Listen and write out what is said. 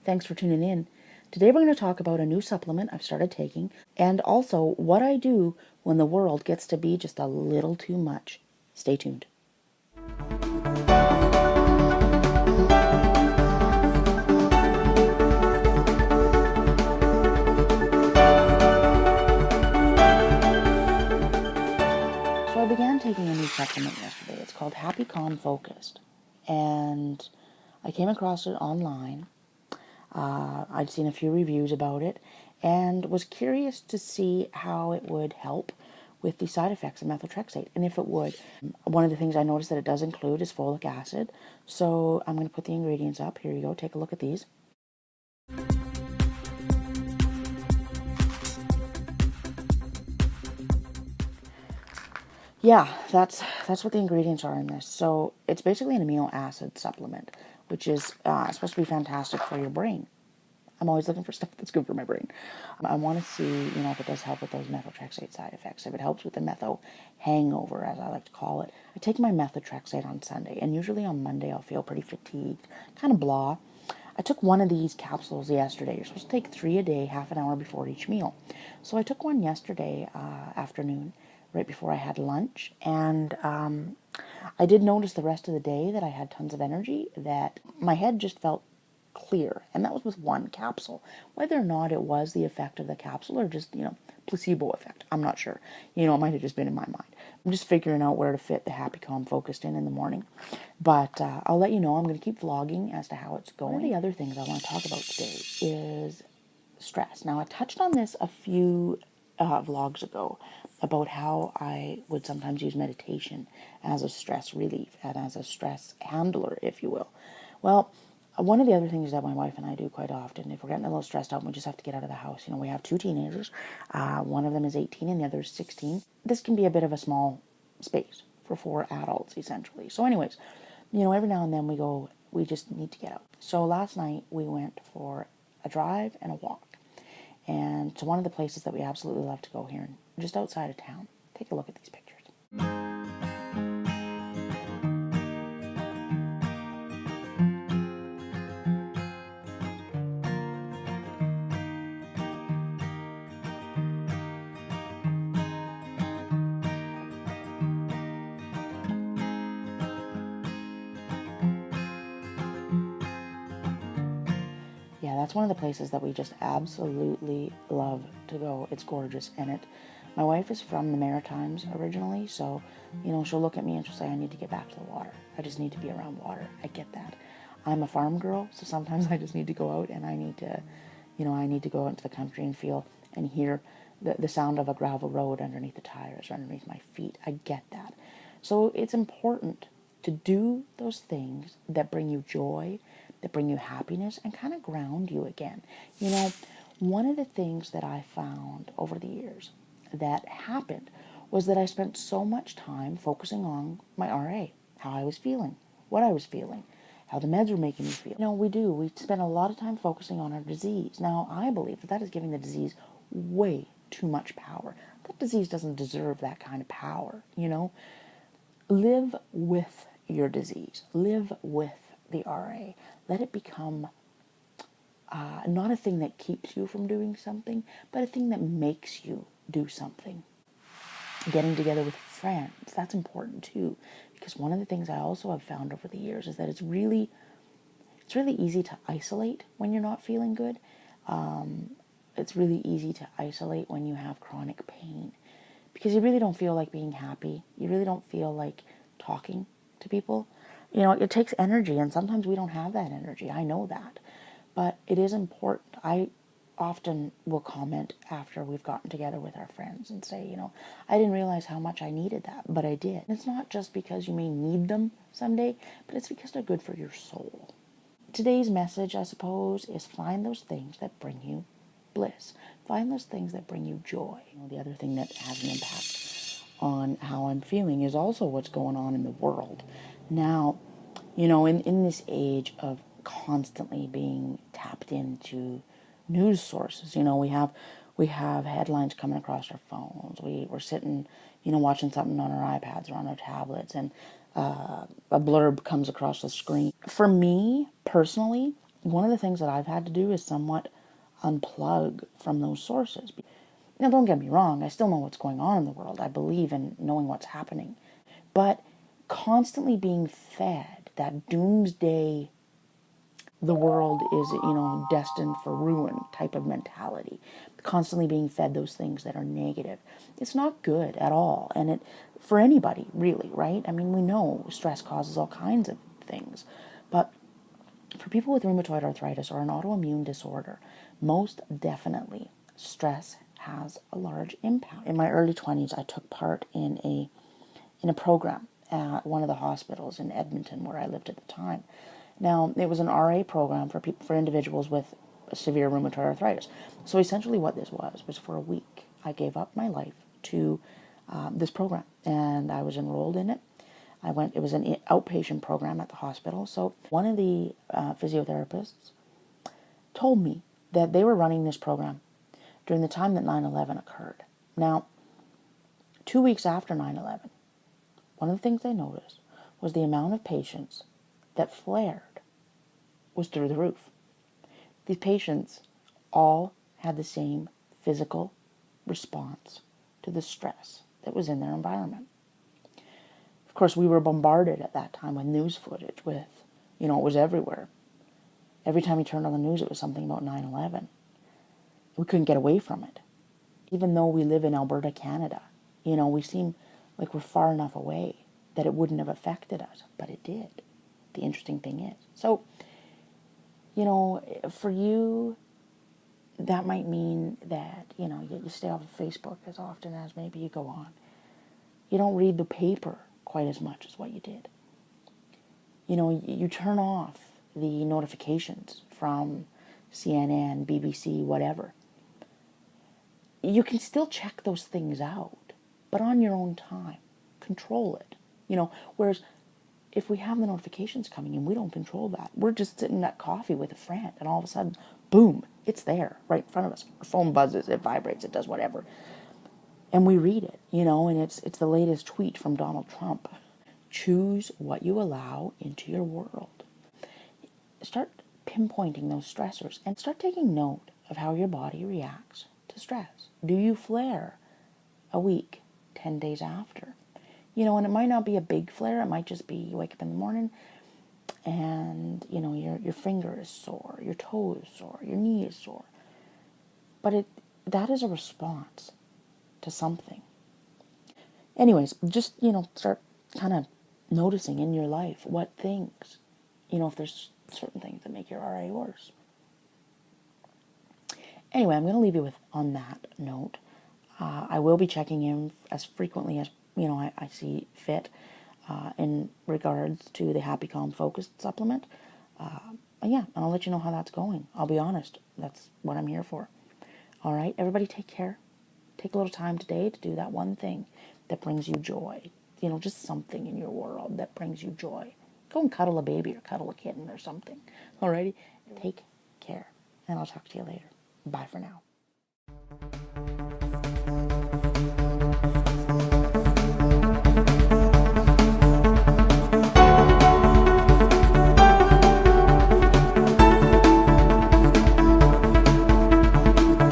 Thanks for tuning in. Today we're going to talk about a new supplement I've started taking and also what I do when the world gets to be just a little too much. Stay tuned. So I began taking a new supplement yesterday. It's called Happy Calm Focused. And I came across it online. I'd seen a few reviews about it and was curious to see how it would help with the side effects of methotrexate, and if it would. One of the things I noticed that it does include is folic acid, so I'm going to put the ingredients up. Here you go, take a look at these. Yeah, that's what the ingredients are in this. So it's basically an amino acid supplement, which is supposed to be fantastic for your brain. I'm always looking for stuff that's good for my brain. I want to see, if it does help with those methotrexate side effects, if it helps with the metho hangover, as I like to call it. I take my methotrexate on Sunday, and usually on Monday I'll feel pretty fatigued, kind of blah. I took one of these capsules yesterday. You're supposed to take 3 a day, half an hour before each meal. So I took one yesterday afternoon, right before I had lunch, and I did notice the rest of the day that I had tons of energy, that my head just felt clear, and that was with one capsule. Whether or not it was the effect of the capsule or just, placebo effect, I'm not sure. It might have just been in my mind. I'm just figuring out where to fit the Happy Calm Focused in the morning. But I'll let you know. I'm going to keep vlogging as to how it's going. One of the other things I want to talk about today is stress. Now, I touched on this a few vlogs ago about how I would sometimes use meditation as a stress relief and as a stress handler, if you will. Well, one of the other things that my wife and I do quite often, if we're getting a little stressed out and we just have to get out of the house, we have 2 teenagers. One of them is 18 and the other is 16. This can be a bit of a small space for 4 adults, essentially. So anyways, every now and then we just need to get out. So last night we went for a drive and a walk. And to one of the places that we absolutely love to go here, just outside of town. Take a look at these pictures. Yeah, that's one of the places that we just absolutely love to go. It's gorgeous, and my wife is from the Maritimes originally, so, she'll look at me and she'll say, I need to get back to the water. I just need to be around water. I get that. I'm a farm girl, so sometimes I just need to go out, and I need to go out into the country and feel and hear the sound of a gravel road underneath the tires or underneath my feet. I get that. So it's important to do those things that bring you joy, that bring you happiness, and kind of ground you again. One of the things that I found over the years that happened was that I spent so much time focusing on my RA, how I was feeling, what I was feeling, how the meds were making me feel. We spend a lot of time focusing on our disease. Now, I believe that is giving the disease way too much power. That disease doesn't deserve that kind of power, Live with your disease. Live with the RA. Let it become not a thing that keeps you from doing something, but a thing that makes you do something. Getting together with friends, that's important too, because one of the things I also have found over the years is that it's really easy to isolate when you're not feeling good. It's really easy to isolate when you have chronic pain, because you really don't feel like being happy. You really don't feel like talking to people. It takes energy, and sometimes we don't have that energy. I know that. But it is important. I often will comment after we've gotten together with our friends and say, I didn't realize how much I needed that, but I did. And it's not just because you may need them someday, but it's because they're good for your soul. Today's message, I suppose, is find those things that bring you bliss. Find those things that bring you joy. The other thing that has an impact on how I'm feeling is also what's going on in the world. Now, in this age of constantly being tapped into news sources, we have headlines coming across our phones. We're sitting, watching something on our iPads or on our tablets, and a blurb comes across the screen. For me, personally, one of the things that I've had to do is somewhat unplug from those sources. Now, don't get me wrong, I still know what's going on in the world. I believe in knowing what's happening. But constantly being fed that doomsday, the world is, destined for ruin type of mentality, constantly being fed those things that are negative, it's not good at all. And it, for anybody, really, right? I mean, we know stress causes all kinds of things. But for people with rheumatoid arthritis or an autoimmune disorder, most definitely stress has a large impact. In my early 20s, I took part in a program at one of the hospitals in Edmonton where I lived at the time. Now, it was an RA program for people, for individuals with severe rheumatoid arthritis. So essentially what this was for a week, I gave up my life to this program, and I was enrolled in it. It was an outpatient program at the hospital. So one of the physiotherapists told me that they were running this program during the time that 9/11 occurred. Now, 2 weeks after 9/11, one of the things they noticed was the amount of patients that flared was through the roof. These patients all had the same physical response to the stress that was in their environment. Of course, we were bombarded at that time with news footage with, it was everywhere. Every time you turned on the news, it was something about 9/11. We couldn't get away from it. Even though we live in Alberta, Canada, we seem like we're far enough away that it wouldn't have affected us, but it did. The interesting thing is. So, for you, that might mean that, you stay off of Facebook as often as maybe you go on. You don't read the paper quite as much as what you did. You turn off the notifications from CNN, BBC, whatever. You can still check those things out, but on your own time. Control it. Whereas if we have the notifications coming in, we don't control that. We're just sitting at coffee with a friend, and all of a sudden, boom, it's there right in front of us. Our phone buzzes, it vibrates, it does whatever. And we read it, and it's the latest tweet from Donald Trump. Choose what you allow into your world. Start pinpointing those stressors and start taking note of how your body reacts to stress. Do you flare a week, 10 days after? And it might not be a big flare. It might just be you wake up in the morning and, your finger is sore, your toe is sore, your knee is sore. But that is a response to something. Anyways, just, start kind of noticing in your life what things, if there's certain things that make your RA worse. Anyway, I'm going to leave you with on that note. I will be checking in as frequently as I see fit in regards to the Happy Calm Focused supplement. And I'll let you know how that's going. I'll be honest, that's what I'm here for. All right, everybody, take care. Take a little time today to do that one thing that brings you joy. Just something in your world that brings you joy. Go and cuddle a baby or cuddle a kitten or something. Alrighty, take care, and I'll talk to you later. Bye for now.